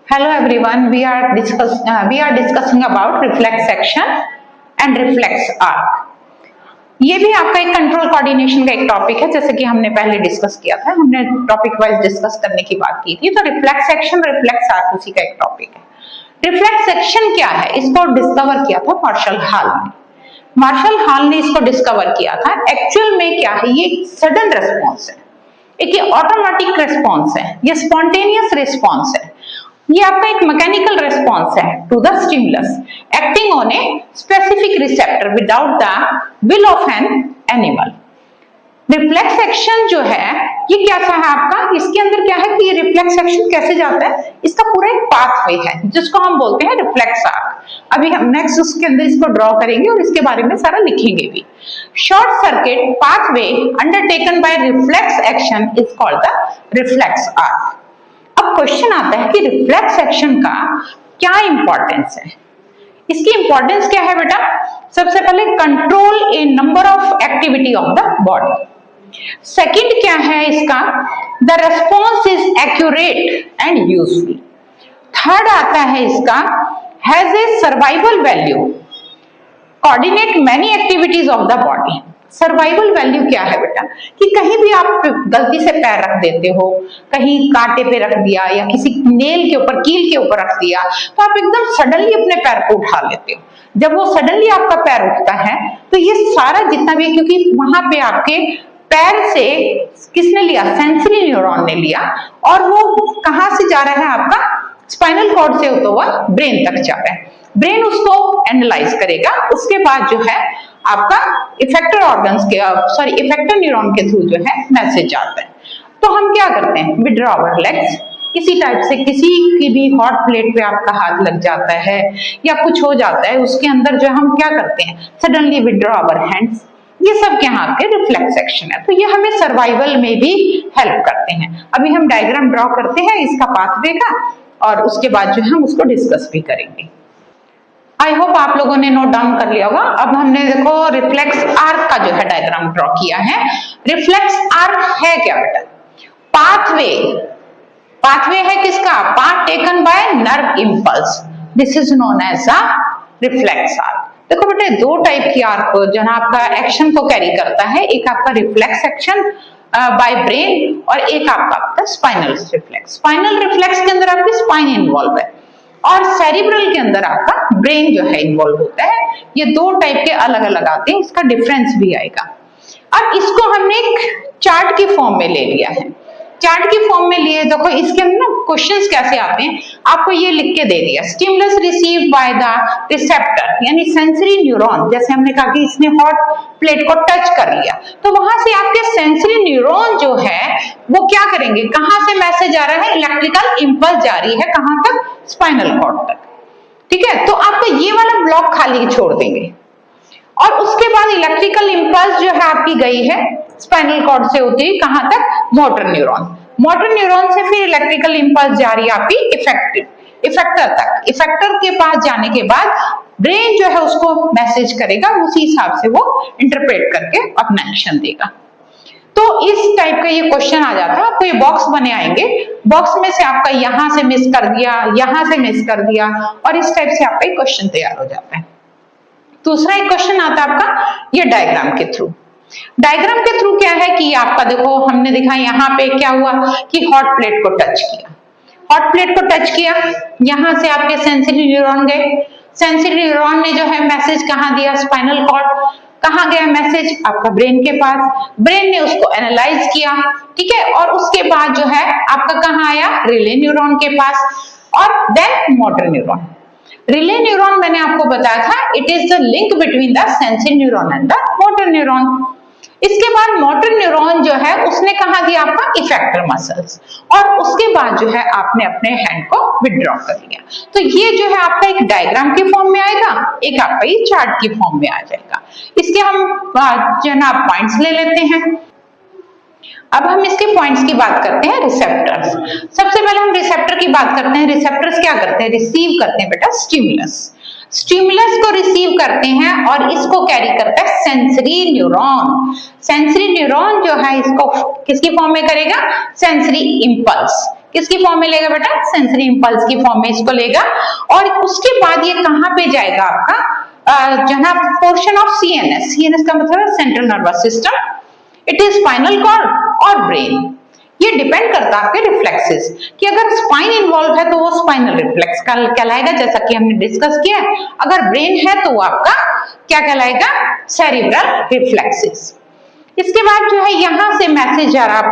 Hello everyone, we are discussing about reflex action and reflex arc. ये भी आपका एक कंट्रोल कोऑर्डिनेशन का एक टॉपिक है, जैसे कि हमने पहले डिस्कस किया था, हमने टॉपिक वाइज डिस्कस करने की बात की थी। तो रिफ्लेक्स एक्शन, रिफ्लेक्स आर्क उसी का एक टॉपिक है। रिफ्लेक्स एक्शन क्या है, इसको डिस्कवर किया था मार्शल हॉल ने। मार्शल हॉल ने इसको डिस्कवर किया था। एक्चुअल में क्या है, ये सडन रेस्पॉन्स है, एक ऑटोमेटिक रेस्पॉन्स है, ये स्पॉन्टेनियस रेस्पॉन्स है। ये आपका एक मैकेनिकल रेस्पॉन्स है to the stimulus acting on a specific receptor without the will of an animal. Reflex action जो है ये कैसा है आपका, इसके अंदर क्या है कि ये रिफ्लेक्स एक्शन कैसे जाता है, इसका पूरा एक पाथवे है जिसको हम बोलते हैं रिफ्लेक्स आर्क। अभी हम नेक्स्ट उसके अंदर इसको ड्रॉ करेंगे और इसके बारे में सारा लिखेंगे भी। Short circuit pathway undertaken by reflex action is called the reflex arc. अब क्वेश्चन आता है कि रिफ्लेक्स एक्शन का क्या इंपॉर्टेंस है। इसकी इंपॉर्टेंस क्या है बेटा, सबसे पहले control A number of activity of the body. Second क्या है इसका, the response is accurate and useful. Third आता है इसका has a survival value, coordinate many activities of the body. Survival value क्या है बेटा, कि कहीं भी आप गलती से पैर रख देते हो, कहीं कांटे पे रख दिया या किसी नेल के ऊपर, कील के ऊपर रख दिया, तो आप एकदम सडनली अपने पैर को उठा लेते हो। जब वो सडनली आपका पैर उठता है तो ये सारा जितना भी, क्योंकि वहां पे आपके पैर से किसने लिया, सेंसरी न्यूरॉन ने लिया, और वो कहां से जा रहा है आपका, स्पाइनल कॉर्ड से होता हुआ ब्रेन तक जा रहा है। ब्रेन उसको एनालाइज करेगा, उसके बाद जो है आपका इफेक्टर ऑर्गन्स के इफेक्टर न्यूरॉन के थ्रू जो है मैसेज आता है। तो हम क्या करते हैं, विड्रॉ आवर लेग्स। इसी टाइप से किसी की भी हॉट प्लेट पे आपका हाथ लग जाता है या कुछ हो जाता है, उसके अंदर जो हम क्या करते हैं, सडनली विड्रॉ आवर हैंड्स। ये सब क्या आपके रिफ्लेक्स एक्शन है। तो ये हमें सर्वाइवल में भी हेल्प करते हैं। अभी हम डायग्राम ड्रॉ करते हैं इसका पाथवे का, और उसके बाद जो हम उसको डिस्कस भी करेंगे। आई होप आप लोगों ने नोट डाउन कर लिया होगा। अब हमने देखो रिफ्लेक्स आर्क का जो है डायग्राम ड्रॉ किया है। रिफ्लेक्स आर्क है क्या बेटा, पाथवे। पाथवे है किसका, path taken by nerve impulse, this is known as a reflex arc. देखो बेटे, दो टाइप की आर्क जो है आपका एक्शन को कैरी करता है, एक आपका रिफ्लेक्स एक्शन बाय ब्रेन और एक आपका स्पाइनल रिफ्लेक्स। स्पाइनल रिफ्लेक्स के अंदर आपकी स्पाइन इन्वॉल्व है और सेरिब्रल के अंदर आपका ब्रेन जो है इन्वॉल्व होता है। ये दो टाइप के अलग अलग आते हैं, इसका डिफरेंस भी आएगा। अब इसको हमने एक चार्ट की फॉर्म में ले लिया है। चार्ट की फॉर्म में लिए, देखो इसके अंदर ना क्वेश्चंस कैसे आते हैं, आपको ये लिख के दे दिया, stimulus received by the receptor यानी सेंसरी न्यूरॉन। जैसे हमने कहा कि इसने हॉट प्लेट को टच कर लिया, तो वहां से आपके सेंसरी न्यूरॉन जो है वो क्या करेंगे, कहां से मैसेज आ रहा है, इलेक्ट्रिकल इंपल्स जारी है कहां तक, स्पाइनल कॉर्ड तक। ठीक है, तो आपका ये वाला ब्लॉक खाली छोड़ देंगे और उसके बाद इलेक्ट्रिकल इंपल्स जो है आपकी गई है स्पाइनल कॉर्ड से होती है कहां तक, मोटर न्यूरॉन। मोटर न्यूरॉन से फिर इलेक्ट्रिकल इंपल्स जा रही है आपकी इफेक्टर तक। इफेक्टर के पास जाने के बाद ब्रेन जो है उसको मैसेज करेगा, उसी हिसाब से वो इंटरप्रेट करके अपना एक्शन देगा। तो इस टाइप का ये क्वेश्चन आ जाता है, आपको ये बॉक्स बने आएंगे, बॉक्स में से आपका यहां से मिस कर दिया, यहां से मिस कर दिया, और इस टाइप से आपका एक क्वेश्चन तैयार हो जाता है। दूसरा एक क्वेश्चन आता है आपका ये डायग्राम के थ्रू। डायग्राम के थ्रू क्या है कि आपका देखो हमने देखा यहाँ पे क्या हुआ कि हॉट प्लेट को टच किया, हॉट प्लेट को टच किया, यहां से आपके सेंसरी न्यूरॉन गए, सेंसरी न्यूरॉन ने जो है मैसेज कहां दिया, स्पाइनल कॉर्ड। कहां गया मैसेज, आपका ब्रेन के पास, ब्रेन ने उसको एनालाइज किया, ठीक है, और उसके बाद जो है आपका कहां आया, रिले न्यूरॉन के पास, और then motor neuron. Relay neuron मैंने आपको बताया था, it is the link between the sensory neuron and the motor neuron. इसके बाद मोटर न्यूरॉन जो है उसने कहा दिया आपका इफेक्टर मसल्स, और उसके बाद जो है आपने अपने हैंड को विड्रॉ कर लिया। तो ये जो है आपका एक डायग्राम की फॉर्म में आएगा, एक आपका ये चार्ट की फॉर्म में आ जाएगा। इसके हम जो है ना पॉइंट्स ले लेते हैं। अब हम इसके पॉइंट्स की बात करते हैं, रिसेप्टर्स। सबसे पहले हम रिसेप्टर की बात करते हैं। रिसेप्टर्स क्या करते हैं, रिसीव करते हैं बेटा स्टिमुलस। स्टिमुलस को रिसीव करते हैं और इसको कैरी करता है सेंसरी न्यूरॉन। सेंसरी न्यूरॉन जो है इसको किसकी फॉर्म में करेगा, सेंसरी इंपल्स। किसकी फॉर्म में लेगा बेटा? सेंसरी इंपल्स की फॉर्म में इसको लेगा। और उसके बाद ये कहां पे जाएगा आपका? जहां पोर्शन ऑफ सीएनएस, सीएनएस का मतलब है central nervous system, it is spinal cord और ब्रेन। ये डिपेंड करता है आपके रिफ्लेक्सेस कि अगर स्पाइन इन्वॉल्व है तो वो स्पाइनल रिफ्लेक्स कहलाएगा, जैसा कि हमने डिस्कस किया। अगर ब्रेन है तो वो आपका क्या कहलाएगा? Cerebral reflexes. इसके बाद जो है यहां से मैसेज आ रहा है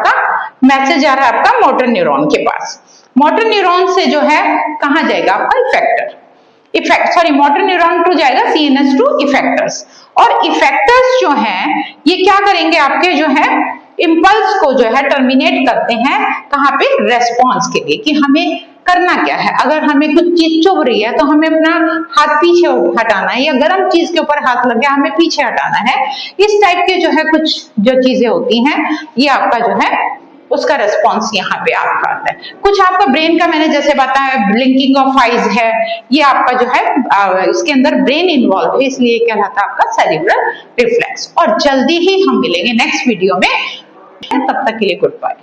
आपका मोटर न्यूरॉन के पास। मोटर न्यूरॉन से जो है कहां जाएगा आपका? मोटर न्यूरॉन टू जाएगा सीएनएस टू इफेक्टर्स। और इफेक्टर्स जो हैं ये क्या करेंगे? आपके जो है इंपल्स को जो है टर्मिनेट करते हैं कहां पे? रेस्पॉन्स के लिए, कि हमें करना क्या है। अगर हमें कुछ चीज चुभ रही है तो हमें अपना हाथ पीछे हटाना है, या गर्म चीज के ऊपर हाथ लग गया हमें पीछे हटाना है। इस टाइप के जो है कुछ जो चीजें होती हैं ये आपका जो है उसका रेस्पॉन्स यहाँ पे आपका आता है। कुछ आपका ब्रेन का मैंने जैसे बताया ब्लिंकिंग ऑफ आईज है, ये आपका जो है इसके अंदर ब्रेन इन्वॉल्व है, इसलिए कहलाता है आपका सेरिब्रल रिफ्लेक्स। और जल्दी ही हम मिलेंगे नेक्स्ट वीडियो में, तब तक के लिए गुड बाय।